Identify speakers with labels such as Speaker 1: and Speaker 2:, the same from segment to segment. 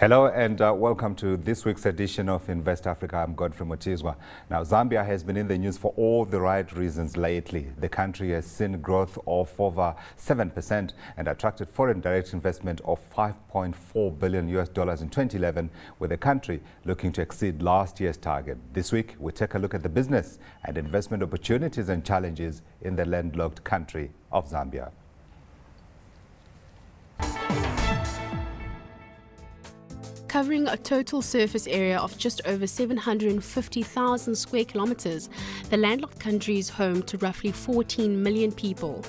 Speaker 1: Hello and welcome to this week's edition of Invest Africa. I'm Godfrey Motizwa. Now, Zambia has been in the news for all the right reasons lately. The country has seen growth of over 7% and attracted foreign direct investment of $5.4 billion in 2011, with the country looking to exceed last year's target. This week, we take a look at the business and investment opportunities and challenges in the landlocked country of Zambia.
Speaker 2: Covering a total surface area of just over 750,000 square kilometers, the landlocked country is home to roughly 14 million people.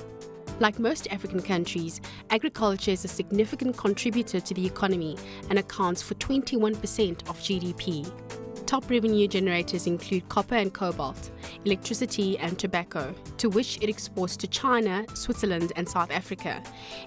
Speaker 2: Like most African countries, agriculture is a significant contributor to the economy and accounts for 21% of GDP. Top revenue generators include copper and cobalt, electricity and tobacco, to which it exports to China, Switzerland and South Africa.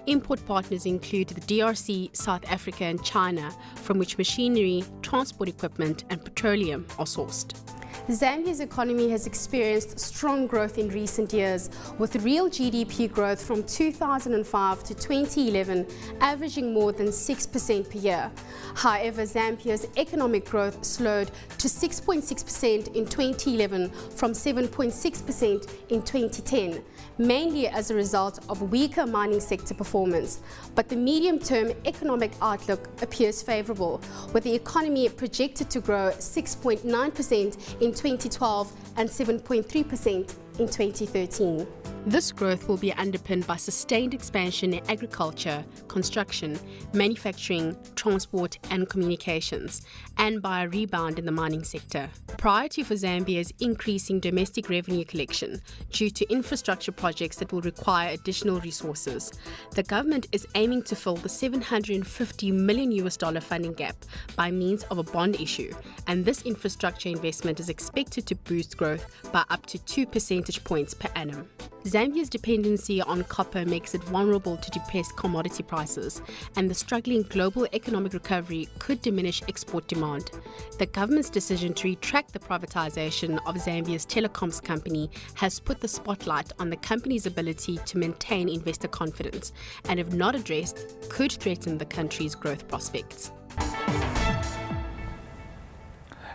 Speaker 2: Import partners include the DRC, South Africa and China, from which machinery, transport equipment and petroleum are sourced. Zambia's economy has experienced strong growth in recent years, with real GDP growth from 2005 to 2011 averaging more than 6% per year. However, Zambia's economic growth slowed to 6.6% in 2011 from 7.6% in 2010, mainly as a result of weaker mining sector performance. But the medium-term economic outlook appears favorable, with the economy projected to grow 6.9% in 2012 and 7.3% in 2013. This growth will be underpinned by sustained expansion in agriculture, construction, manufacturing, transport and communications, and by a rebound in the mining sector. Priority for Zambia is increasing domestic revenue collection due to infrastructure projects that will require additional resources. The government is aiming to fill the $750 million funding gap by means of a bond issue, and this infrastructure investment is expected to boost growth by up to 2 percentage points per annum. Zambia's dependency on copper makes it vulnerable to depressed commodity prices, and the struggling global economic recovery could diminish export demand. The government's decision to retract the privatization of Zambia's telecoms company has put the spotlight on the company's ability to maintain investor confidence, and if not addressed, could threaten the country's growth prospects.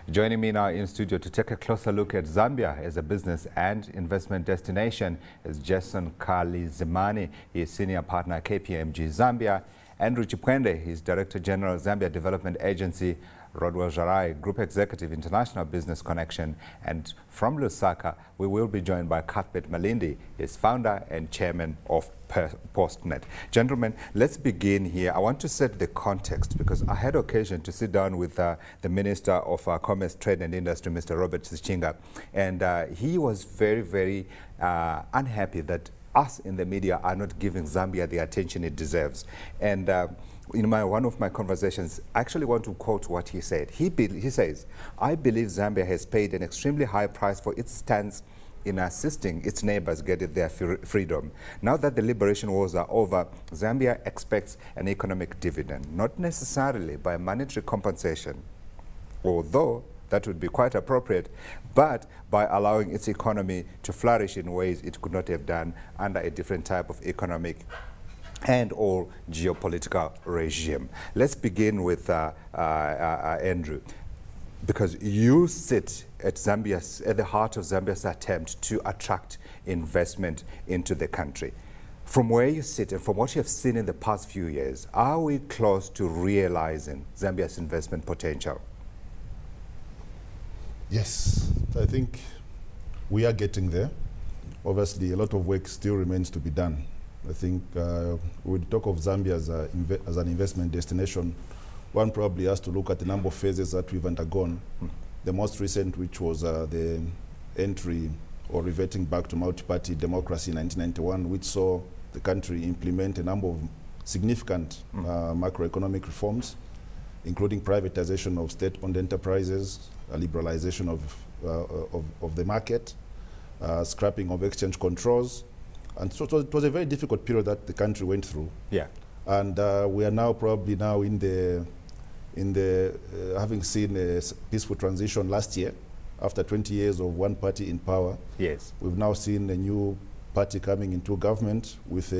Speaker 1: Joining me now in studio to take a closer look at Zambia as a business and investment destination is Jason Kalizimani. He is Senior Partner at KPMG Zambia. Andrew Chipwende, he is Director General Zambia Development Agency. Rodwell Jarai, Group Executive, International Business Connection. And from Lusaka, we will be joined by Cuthbert Malindi, his founder and chairman of Postnet. Gentlemen, let's begin here. I want to set the context because I had occasion to sit down with the Minister of Commerce, Trade and Industry, Mr. Robert Sichinga, and he was very unhappy that us in the media are not giving Zambia the attention it deserves. And in one of my conversations, I actually want to quote what he said. He says, "I believe Zambia has paid an extremely high price for its stance in assisting its neighbors get their freedom. Now that the liberation wars are over, Zambia expects an economic dividend, not necessarily by monetary compensation, although that would be quite appropriate, but by allowing its economy to flourish in ways it could not have done under a different type of economic and or geopolitical regime." Let's begin with Andrew, because you sit at the heart of Zambia's attempt to attract investment into the country. From where you sit and from what you have seen in the past few years, are we close to realizing Zambia's investment potential?
Speaker 3: Yes, I think we are getting there. Obviously, a lot of work still remains to be done. I think when we talk of Zambia as an investment destination, one probably has to look at the number of phases that we've undergone. The most recent, which was the entry or reverting back to multi-party democracy in 1991, which saw the country implement a number of significant macroeconomic reforms, including privatization of state-owned enterprises, a liberalization of the market, scrapping of exchange controls. And so it was a very difficult period that the country went through. Yeah. And we are now probably now in the having seen a peaceful transition last year, after 20 years of one party in power. Yes. We've now seen a new party coming into government with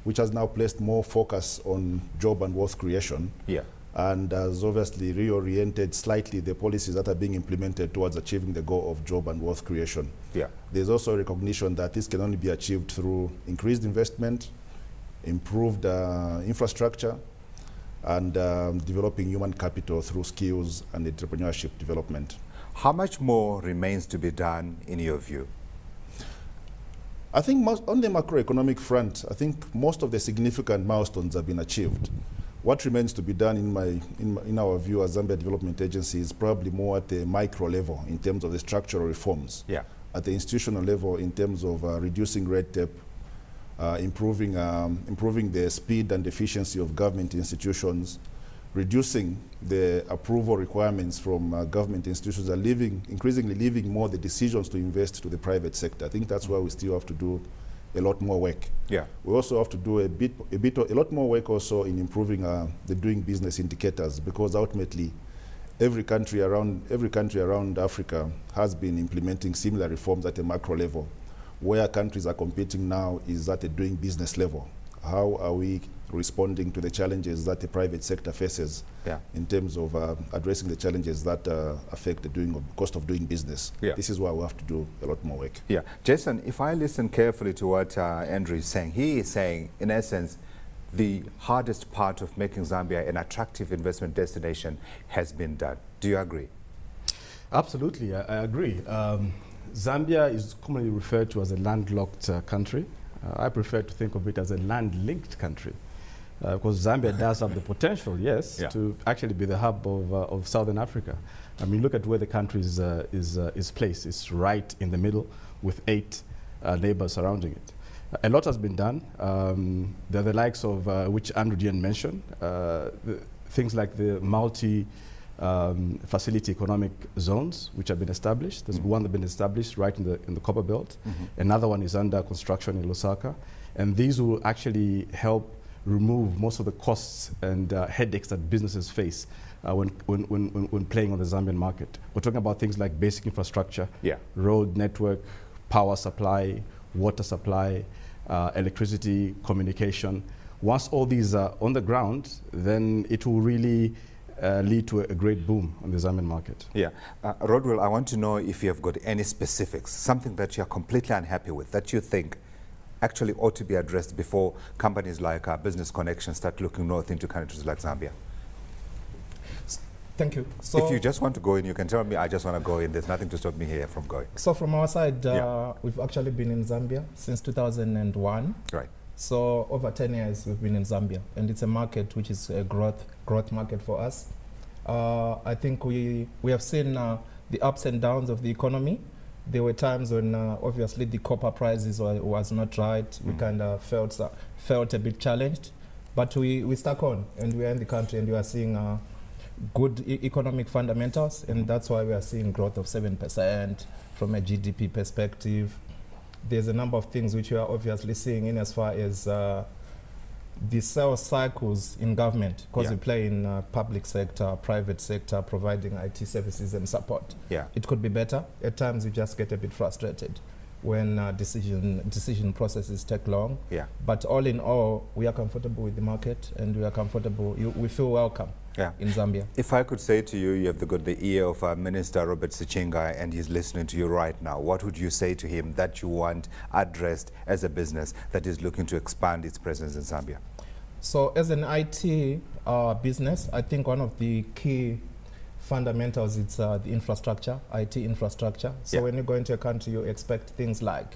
Speaker 3: which has now placed more focus on job and wealth creation. Yeah. and has obviously reoriented slightly the policies that are being implemented towards achieving the goal of job and wealth creation.
Speaker 1: Yeah.
Speaker 3: There's also a recognition that this can only be achieved through increased investment, improved infrastructure, and developing human capital through skills and entrepreneurship development.
Speaker 1: How much more remains to be done in your view?
Speaker 3: I think on the macroeconomic front, I think most of the significant milestones have been achieved. What remains to be done in our view as Zambia Development Agency is probably more at the micro level in terms of the structural reforms.
Speaker 1: Yeah.
Speaker 3: At the institutional level in terms of reducing red tape, improving the speed and efficiency of government institutions, reducing the approval requirements from government institutions, and increasingly leaving more the decisions to invest to the private sector. I think that's why we still have to do a lot more work. Yeah. We also have to do a lot more work also in improving the doing business indicators, because ultimately every country around Africa has been implementing similar reforms at a macro level. Where countries are competing now is at a doing business level. How are we responding to the challenges that the private sector faces in terms of addressing the challenges that affect the cost of doing business? This is why we have to do a lot more work. Yeah,
Speaker 1: Jason, if I listen carefully to what Andrew is saying, he is saying, in essence, the hardest part of making Zambia an attractive investment destination has been done. Do you agree?
Speaker 4: Absolutely, I agree. Zambia is commonly referred to as a landlocked country. I prefer to think of it as a land-linked country, because Zambia does have the potential, yes, to actually be the hub of Southern Africa. I mean, look at where the country is placed. It's right in the middle with 8 neighbors surrounding it. A lot has been done. There are the likes of, which Andrew didn't mention, things like the facility economic zones, which have been established. There's one that's been established right in the Copper Belt. Another one is under construction in Lusaka. And these will actually help remove most of the costs and headaches that businesses face when playing on the Zambian market. We're talking about things like basic infrastructure, road network, power supply, water supply, electricity, communication. Once all these are on the ground, then it will really lead to a great boom on the Zambian market. Yeah.
Speaker 1: Rodwell, I want to know if you have got any specifics, something that you're completely unhappy with, that you think actually ought to be addressed before companies like Business Connection start looking north into countries like Zambia.
Speaker 5: Thank you.
Speaker 1: So if you just want to go in, you can tell me, I just want to go in. There's nothing to stop me here from going.
Speaker 5: So from our side, we've actually been in Zambia since 2001.
Speaker 1: Right.
Speaker 5: So over 10 years we've been in Zambia, and it's a market which is a growth market for us. I think we have seen the ups and downs of the economy. There were times when obviously the copper prices was not right. We kind of felt a bit challenged, but we stuck on, and we are in the country, and we are seeing good economic fundamentals, and that's why we are seeing growth of 7% from a GDP perspective. There's a number of things which we are obviously seeing in as far as the sales cycles in government, because we play in public sector, private sector, providing IT services and support. It could be better. At times we just get a bit frustrated when decision processes take long. But all in all, we are comfortable with the market, and we are comfortable, we feel welcome in Zambia.
Speaker 1: If I could say to you, you have got the ear of Minister Robert Sichinga, and he's listening to you right now, what would you say to him that you want addressed as a business that is looking to expand its presence in Zambia?
Speaker 5: So as an IT business, I think one of the key fundamentals is the infrastructure, IT infrastructure. So when you go into a country, you expect things like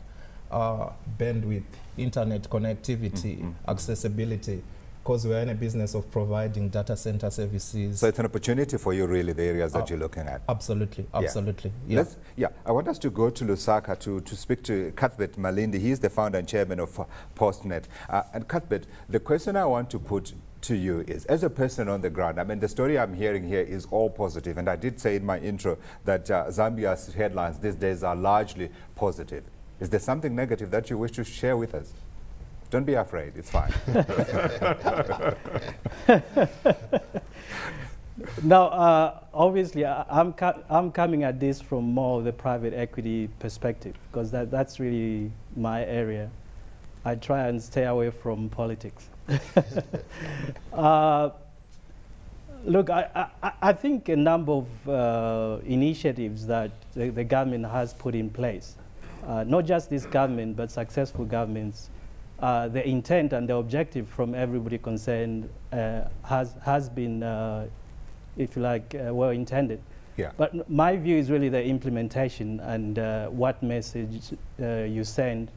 Speaker 5: bandwidth, internet connectivity, accessibility, because we're in a business of providing data center services.
Speaker 1: So it's an opportunity for you, really, the areas that you're looking at.
Speaker 5: Absolutely, absolutely.
Speaker 1: I want us to go to Lusaka to speak to Cuthbert Malindi. He's the founder and chairman of Postnet. And Cuthbert, the question I want to put to you is, as a person on the ground, I mean, the story I'm hearing here is all positive. And I did say in my intro that Zambia's headlines these days are largely positive. Is there something negative that you wish to share with us? Don't be afraid, it's fine.
Speaker 6: Now, obviously, I'm coming at this from more of the private equity perspective, because that's really my area. I try and stay away from politics. Look, I think a number of initiatives that the government has put in place, not just this government, but successful governments, the intent and the objective from everybody concerned has been, if you like, well intended.
Speaker 1: Yeah.
Speaker 6: But my view is really the implementation and what message you send,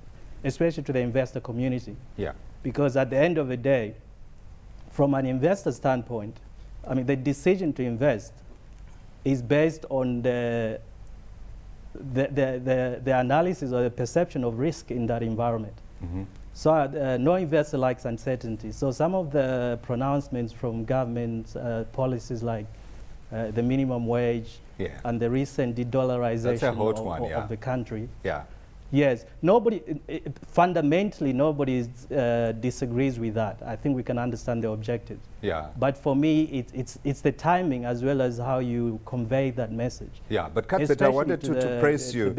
Speaker 6: especially to the investor community.
Speaker 1: Yeah.
Speaker 6: Because at the end of the day, from an investor standpoint, I mean, the decision to invest is based on the analysis or the perception of risk in that environment.
Speaker 1: Mm-hmm.
Speaker 6: So no investor likes uncertainty. So some of the pronouncements from government policies like the minimum wage and the recent de-dollarization of the country.
Speaker 1: Yeah.
Speaker 6: Yes, fundamentally nobody disagrees with that. I think we can understand the objectives.
Speaker 1: Yeah.
Speaker 6: But for me, it's the timing as well as how you convey that message.
Speaker 1: Yeah, but Cuthbert, I wanted to praise you.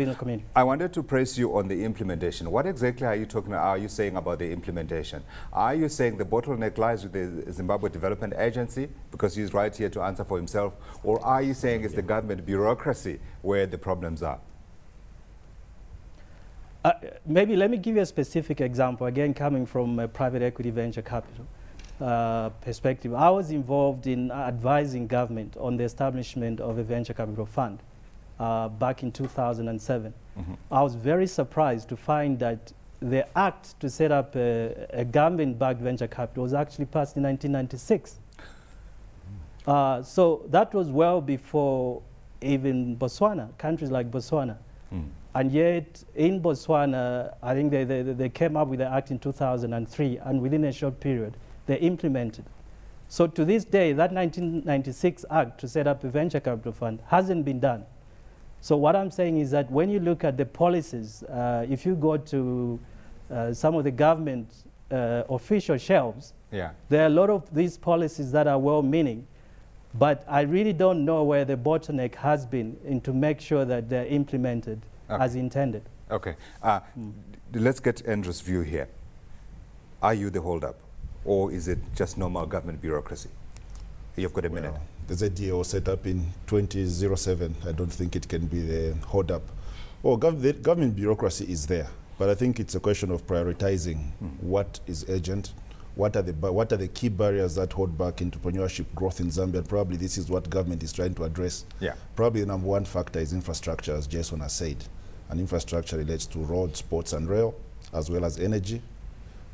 Speaker 1: I wanted to praise you on the implementation. What exactly are you saying about the implementation? Are you saying the bottleneck lies with the Zimbabwe Development Agency because he's right here to answer for himself, or are you saying it's the government bureaucracy where the problems are?
Speaker 6: Maybe let me give you a specific example, again coming from a private equity venture capital perspective. I was involved in advising government on the establishment of a venture capital fund back in 2007. Mm-hmm. I was very surprised to find that the act to set up a government-backed venture capital was actually passed in 1996. So that was well before even Botswana, countries like Botswana. Mm. And yet, in Botswana, I think they came up with the act in 2003, and within a short period, they implemented. So to this day, that 1996 act to set up a venture capital fund hasn't been done. So what I'm saying is that when you look at the policies, if you go to some of the government official shelves, there are a lot of these policies that are well-meaning, but I really don't know where the bottleneck has been in to make sure that they're implemented as intended.
Speaker 1: Okay. Let's get Andrew's view here. Are you the hold-up, or is it just normal government bureaucracy? You've got a minute.
Speaker 3: The ZDO set up in 2007. I don't think it can be the hold-up. Oh, the government bureaucracy is there, but I think it's a question of prioritizing what is urgent, what are the key barriers that hold back entrepreneurship growth in Zambia. And probably this is what government is trying to address. Yeah. Probably the number one factor is infrastructure, as Jason has said. And infrastructure relates to roads, ports, and rail, as well as energy.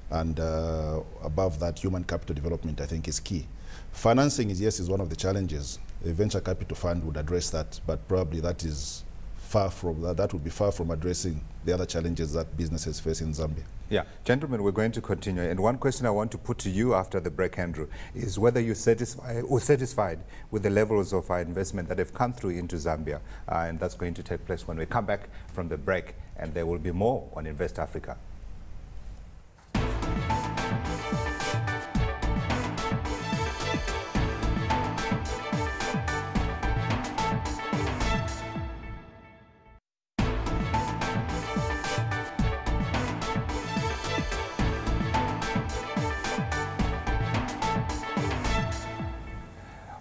Speaker 3: And above that, human capital development, I think, is key. Financing is one of the challenges. A venture capital fund would address that, but probably that is far from that would be far from addressing the other challenges that businesses face in Zambia.
Speaker 1: Yeah, gentlemen, we're going to continue. And one question I want to put to you after the break, Andrew, is whether you're satisfied with the levels of investment that have come through into Zambia. And that's going to take place when we come back from the break, and there will be more on Invest Africa.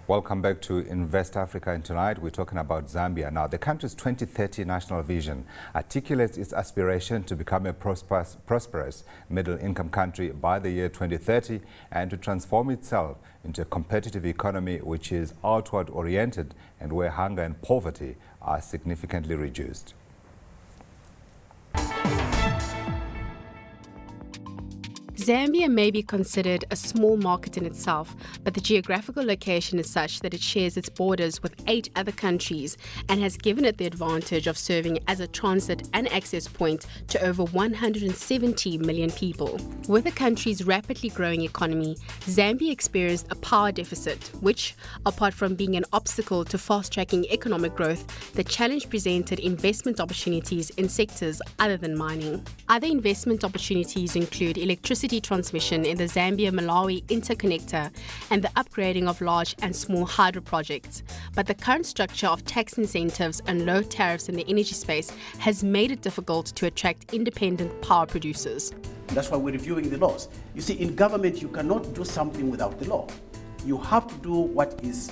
Speaker 1: Welcome back to Invest Africa, and tonight we're talking about Zambia. Now, the country's 2030 national vision articulates its aspiration to become a prosperous middle-income country by the year 2030 and to transform itself into a competitive economy which is outward-oriented and where hunger and poverty are significantly reduced.
Speaker 2: Zambia may be considered a small market in itself, but the geographical location is such that it shares its borders with 8 other countries and has given it the advantage of serving as a transit and access point to over 170 million people. With the country's rapidly growing economy, Zambia experienced a power deficit, which, apart from being an obstacle to fast-tracking economic growth, the challenge presented investment opportunities in sectors other than mining. Other investment opportunities include electricity transmission in the Zambia-Malawi interconnector and the upgrading of large and small hydro projects. But the current structure of tax incentives and low tariffs in the energy space has made it difficult to attract independent power producers.
Speaker 7: That's why we're reviewing the laws. You see, in government, you cannot do something without the law. you have to do what is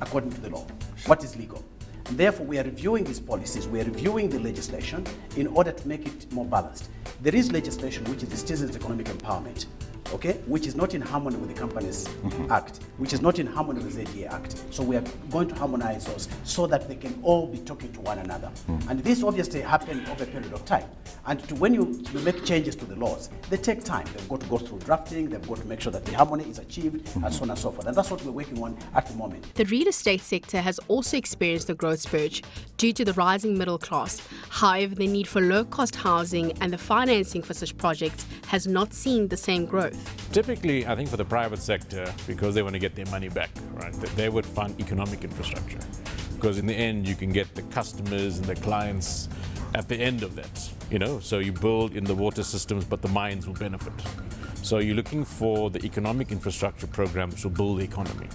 Speaker 7: according to the law, what is legal. And therefore, we are reviewing these policies, we are reviewing the legislation in order to make it more balanced. There is legislation which is the Citizens Economic Empowerment, okay, which is not in harmony with the Companies Act, which is not in harmony with the ZDA Act. So we are going to harmonize those so that they can all be talking to one another. And this obviously happened over a period of time. And when you make changes to the laws, they take time. They've got to go through drafting, they've got to make sure that the harmony is achieved, and so on and so forth. And that's what we're working on at the moment.
Speaker 2: The real estate sector has also experienced a growth spurt due to the rising middle class. However, the need for low-cost housing and the financing for such projects has not seen the same growth.
Speaker 8: Typically, I think for the private sector, because they want to get their money back, right, they would fund economic infrastructure. Because in the end, you can get the customers and the clients at the end of that, you know, so you build in the water systems, but the mines will benefit. So you're looking for the economic infrastructure programs to build the economy.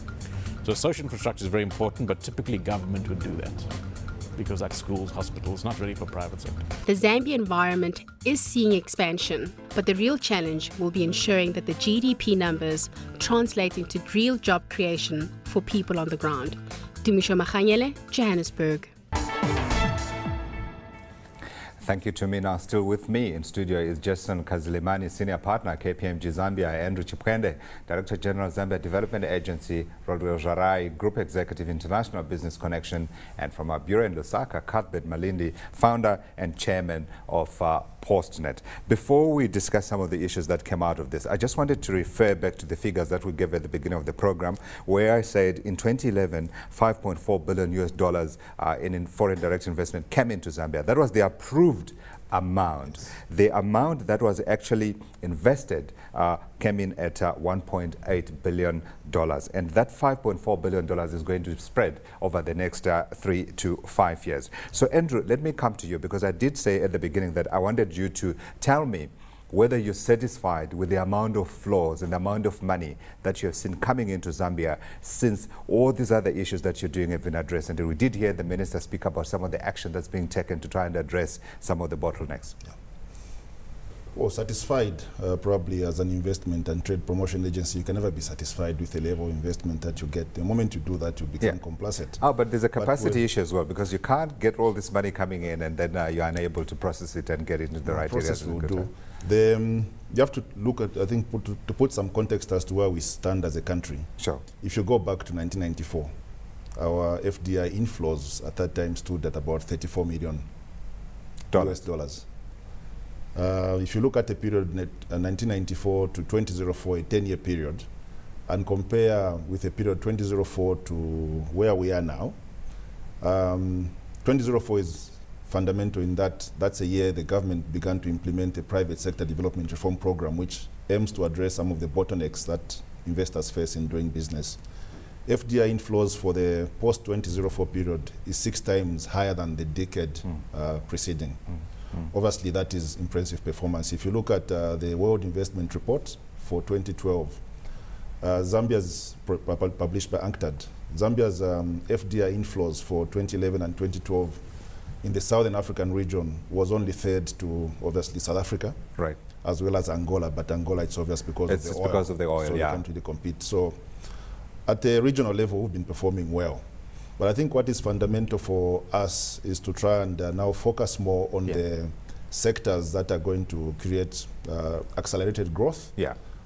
Speaker 8: So social infrastructure is very important, but typically government would do that because like schools, hospitals, not really for private sector.
Speaker 2: The Zambia environment is seeing expansion, but the real challenge will be ensuring that the GDP numbers translate into real job creation for people on the ground. Tumisho Maganyele, Johannesburg.
Speaker 1: Thank you to me. Now, still with me in studio is Jason Kazilimani, Senior Partner, KPMG Zambia, Andrew Chipwende, Director General, Zambia Development Agency, Rodrigo Jarai, Group Executive, International Business Connection, and from our bureau in Lusaka, Cuthbert Malindi, Founder and Chairman of PostNet. Before we discuss some of the issues that came out of this, I just wanted to refer back to the figures that we gave at the beginning of the program, where I said in 2011, $5.4 billion in foreign direct investment came into Zambia. That was the approved amount. The amount that was actually invested came in at $1.8 billion. And that $5.4 billion is going to spread over the next 3 to 5 years. So Andrew, let me come to you, because I did say at the beginning that I wanted you to tell me whether you're satisfied with the amount of flows and the amount of money that you have seen coming into Zambia since all these other issues that you're doing have been addressed. And we did hear the minister speak about some of the action that's being taken to try and address some of the bottlenecks.
Speaker 3: Yeah. Well, satisfied, probably as an investment and trade promotion agency, you can never be satisfied with the level of investment that you get. The moment you do that, you become complacent.
Speaker 1: Oh, but there's a capacity issue as well, because you can't get all this money coming in and then you're unable to process it and get it into the right areas.
Speaker 3: You have to look at, I think, to put some context as to where we stand as a country.
Speaker 1: Sure.
Speaker 3: If you go back to 1994, our FDI inflows at that time stood at about $34 million US dollars. If you look at the period 1994 to 2004, a 10-year period, and compare with the period 2004 to where we are now, 2004 is fundamental in that that's a year the government began to implement a private sector development reform program which aims to address some of the bottlenecks that investors face in doing business. FDI inflows for the post-2004 period is 6 times higher than the decade preceding. Obviously, that is impressive performance. If you look at the World Investment Report for 2012, Zambia's published by UNCTAD, Zambia's FDI inflows for 2011 and 2012 in the Southern African region was only third to, obviously, South Africa,
Speaker 1: right,
Speaker 3: as well as Angola. But Angola, it's obvious because of the oil.
Speaker 1: Because of the oil,
Speaker 3: so they can't really compete. So at the regional level, we've been performing well. But I think what is fundamental for us is to try and now focus more on the sectors that are going to create accelerated growth,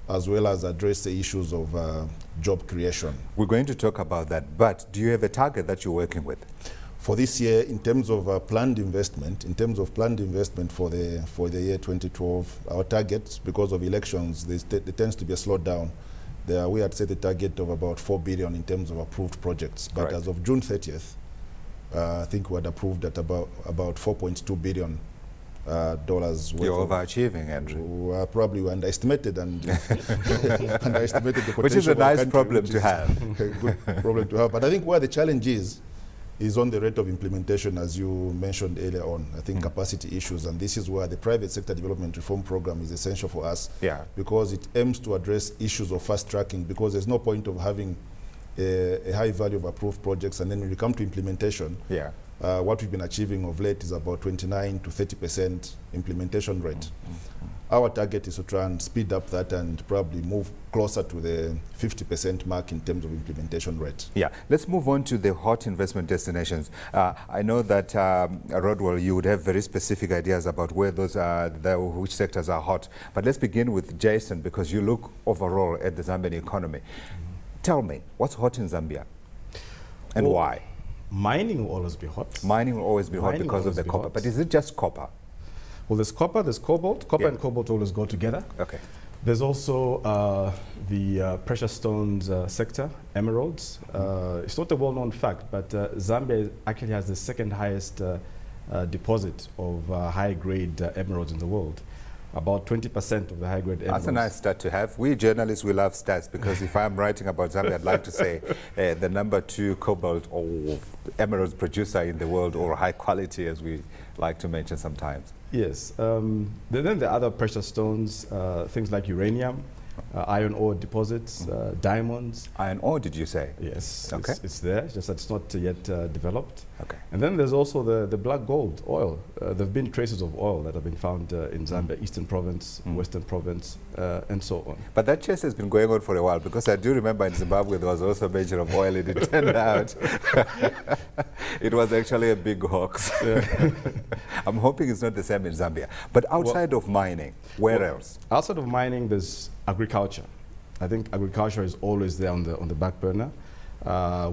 Speaker 3: as well as address the issues of job creation. We're going to talk about that, but do you have a target that you're working with? For this year, in terms of planned investment, for the year 2012, our target, because of elections, there tends to be a slowdown. We had set a target of about $4 billion in terms of approved projects. But as of June 30th, I think we had approved at about $4.2 billion.
Speaker 1: You're overachieving, Andrew.
Speaker 3: Probably we underestimated and underestimated the potential.
Speaker 1: Which is a nice problem to have.
Speaker 3: A good problem to have. But I think where the challenge is on the rate of implementation, as you mentioned earlier on. I think capacity issues, and this is where the private sector development reform program is essential for us, because it aims to address issues of fast tracking, because there's no point of having a high value of approved projects, and then when you come to implementation, what we've been achieving of late is about 29 to 30% implementation rate. our target is to try and speed up that and probably move closer to the 50% mark in terms of implementation rate.
Speaker 1: Yeah, let's move on to the hot investment destinations. I know that, Rodwell, you would have very specific ideas about where those are, which sectors are hot. But let's begin with Jason, because you look overall at the Zambian economy. Tell me, what's hot in Zambia and why?
Speaker 4: Mining will always be hot.
Speaker 1: Mining will always be hot because of the copper. But is it just copper?
Speaker 4: Well, there's copper, there's cobalt. Copper and cobalt always go together.
Speaker 1: Okay.
Speaker 4: There's also the precious stones sector, emeralds. It's not a well-known fact, but Zambia actually has the second highest deposit of high-grade emeralds in the world. About 20% of the high-grade emeralds.
Speaker 1: That's a nice stat to have. We journalists, we love stats, because if I'm writing about Zambia, I'd like to say the #2 cobalt or emeralds producer in the world, or high quality, as we like to mention sometimes.
Speaker 4: Yes. Then the other precious stones, things like uranium, iron ore deposits, diamonds.
Speaker 1: Iron ore, did you say?
Speaker 4: Yes.
Speaker 1: Okay.
Speaker 4: It's there, just that it's not yet developed.
Speaker 1: Okay.
Speaker 4: And then there's also the black gold, oil. There have been traces of oil that have been found in Zambia, Eastern Province, Western Province, and so on.
Speaker 1: But that chase has been going on for a while, because I do remember in Zimbabwe there was also a mention of oil, and it turned out it was actually a big hoax. Yeah. I'm hoping it's not the same in Zambia. But outside of mining, where else? Outside
Speaker 4: of mining, there's agriculture. I think agriculture is always there on the back burner.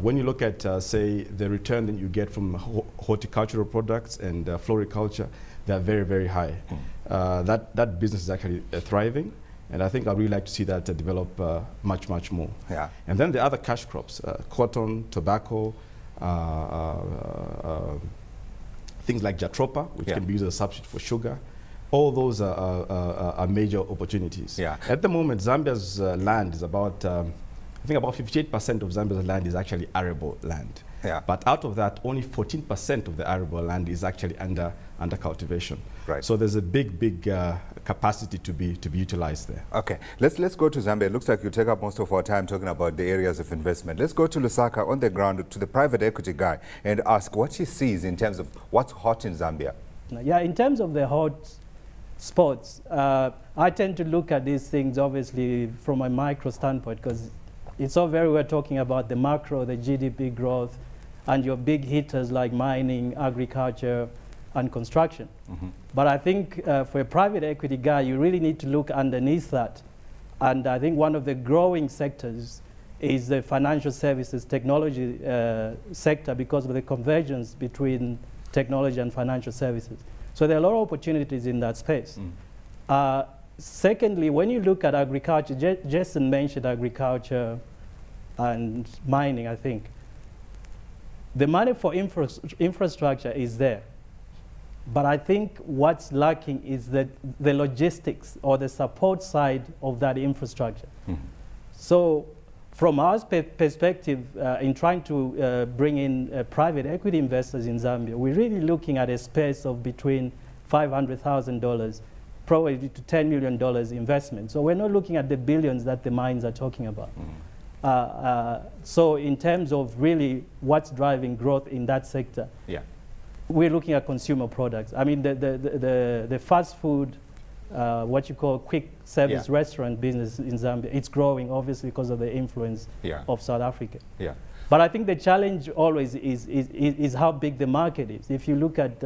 Speaker 4: When you look at, say, the return that you get from horticultural products and floriculture, they're very, very high. That business is actually thriving, and I think I'd really like to see that develop much, much more.
Speaker 1: Yeah.
Speaker 4: And then the other cash crops, cotton, tobacco, things like jatropha, which can be used as a substitute for sugar. All those are major opportunities.
Speaker 1: Yeah.
Speaker 4: At the moment, Zambia's land is about, I think about 58% of Zambia's land is actually arable land.
Speaker 1: Yeah.
Speaker 4: But out of that, only 14% of the arable land is actually under cultivation.
Speaker 1: Right.
Speaker 4: So there's a big capacity to be utilized there.
Speaker 1: Okay, let's go to Zambia. It looks like you take up most of our time talking about the areas of investment. Let's go to Lusaka on the ground, to the private equity guy, and ask what he sees in terms of what's hot in Zambia.
Speaker 6: Yeah, in terms of the hot spots, I tend to look at these things obviously from a micro standpoint, because it's all very well talking about the macro, the GDP growth, and your big hitters like mining, agriculture, and construction. But I think for a private equity guy, you really need to look underneath that. And I think one of the growing sectors is the financial services technology sector, because of the convergence between technology and financial services. So there are a lot of opportunities in that space. Secondly, when you look at agriculture, Jason mentioned agriculture and mining, I think. The money for infrastructure is there. But I think what's lacking is the logistics or the support side of that infrastructure. So from our perspective, in trying to bring in private equity investors in Zambia, we're really looking at a space of between $500,000 probably to $10 million investment. So we're not looking at the billions that the mines are talking about. So in terms of really what's driving growth in that sector, we're looking at consumer products. I mean, the fast food, what you call quick service restaurant business in Zambia, it's growing obviously because of the influence of South Africa. But I think the challenge always is how big the market is. If you look at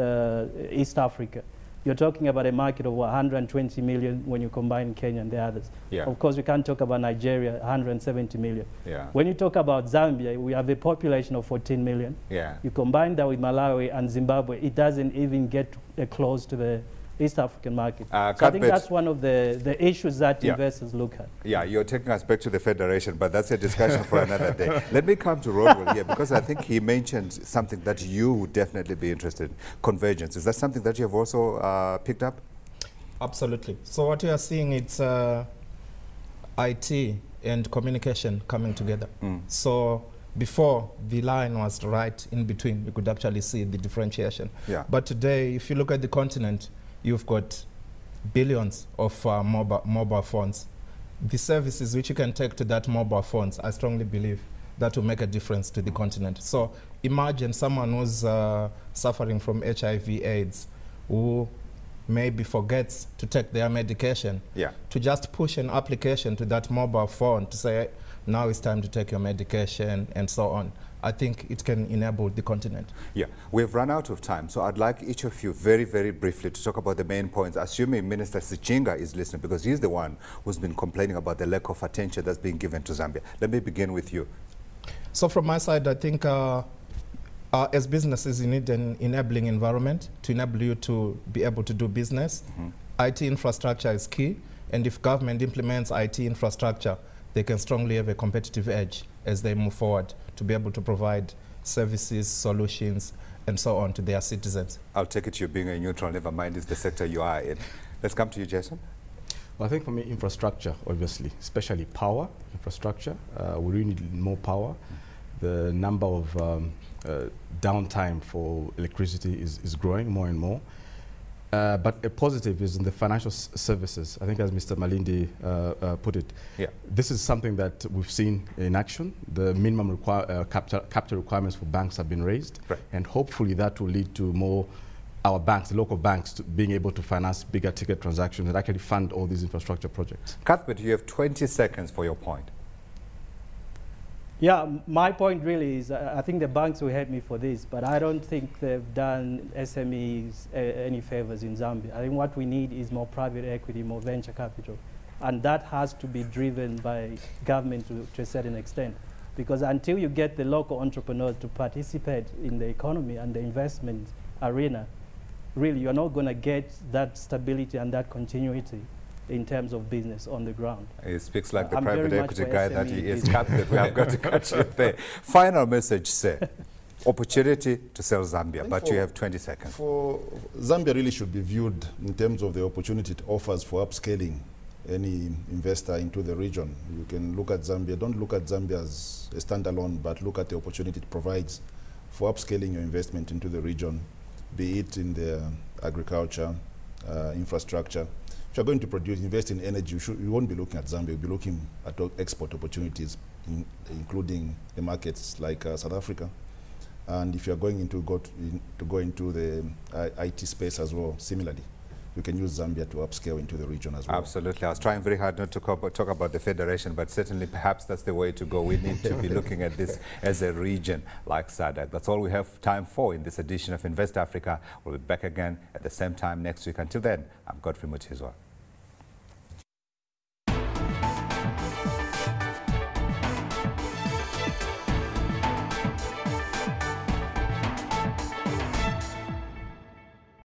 Speaker 6: East Africa, you're talking about a market of 120 million when you combine Kenya and the others. Of course, we can't talk about Nigeria, 170 million. When you talk about Zambia, we have a population of 14 million. You combine that with Malawi and Zimbabwe, it doesn't even get close to the East African market. So I think that's one of the issues that investors look at.
Speaker 1: Yeah, you're taking us back to the Federation, but that's a discussion for another day. Let me come to Rodwell here, because I think he mentioned something that you would definitely be interested in, convergence. Is that something that you have also picked up?
Speaker 5: Absolutely. So what we are seeing, it's IT and communication coming together. So before, the line was right in between. You could actually see the differentiation. But today, if you look at the continent, you've got billions of mobile phones. The services which you can take to that mobile phones, I strongly believe that will make a difference to the continent. So imagine someone who's suffering from HIV/AIDS, who maybe forgets to take their medication, to just push an application to that mobile phone to say, now it's time to take your medication and so on. I think it can enable the continent. Yeah,
Speaker 1: we've run out of time, so I'd like each of you very, very briefly to talk about the main points, assuming Minister Sichinga is listening, because he's the one who's been complaining about the lack of attention that's being given to Zambia. Let me begin with you.
Speaker 5: So from my side, I think as businesses, you need an enabling environment to enable you to be able to do business. IT infrastructure is key, and if government implements IT infrastructure, they can strongly have a competitive edge as they move forward to be able to provide services, solutions, and so on to their citizens.
Speaker 1: I'll take it you're being a neutral, never mind, it's the sector you are in. Let's come to you, Jason.
Speaker 4: Well, I think for me, infrastructure, obviously, especially power infrastructure. We really need more power. The number of downtime for electricity is growing more and more. But a positive is in the financial services. I think as Mr. Malindi put it, this is something that we've seen in action. The minimum capital requirements for banks have been raised, and hopefully that will lead to more our banks, the local banks, to being able to finance bigger ticket transactions and actually fund all these infrastructure projects.
Speaker 1: Cuthbert, you have 20 seconds for your point.
Speaker 6: Yeah, my point really is I think the banks will hate me for this, but I don't think they've done SMEs any favors in Zambia. I think what we need is more private equity, more venture capital. And that has to be driven by government to a certain extent. Because until you get the local entrepreneurs to participate in the economy and the investment arena, really you're not going to get that stability and that continuity in terms of business on the ground.
Speaker 1: He speaks like the private equity guy that he is. Captain, we have got to cut you there. Final message, sir. Opportunity to sell Zambia, but you have 20 seconds.
Speaker 3: For Zambia really should be viewed in terms of the opportunity it offers for upscaling any investor into the region. You can look at Zambia, don't look at Zambia as a standalone, but look at the opportunity it provides for upscaling your investment into the region, be it in the agriculture, infrastructure. If you're going to invest in energy, you won't be looking at Zambia, you'll be looking at export opportunities, including the markets like South Africa. And if you're going to go into the IT space as well, similarly, you can use Zambia to upscale into the region as well.
Speaker 1: Absolutely. I was trying very hard not to talk about the federation, but certainly perhaps that's the way to go. We need to be looking at this as a region like SADC. That's all we have time for in this edition of Invest Africa. We'll be back again at the same time next week. Until then, I'm Godfrey Mutizwa.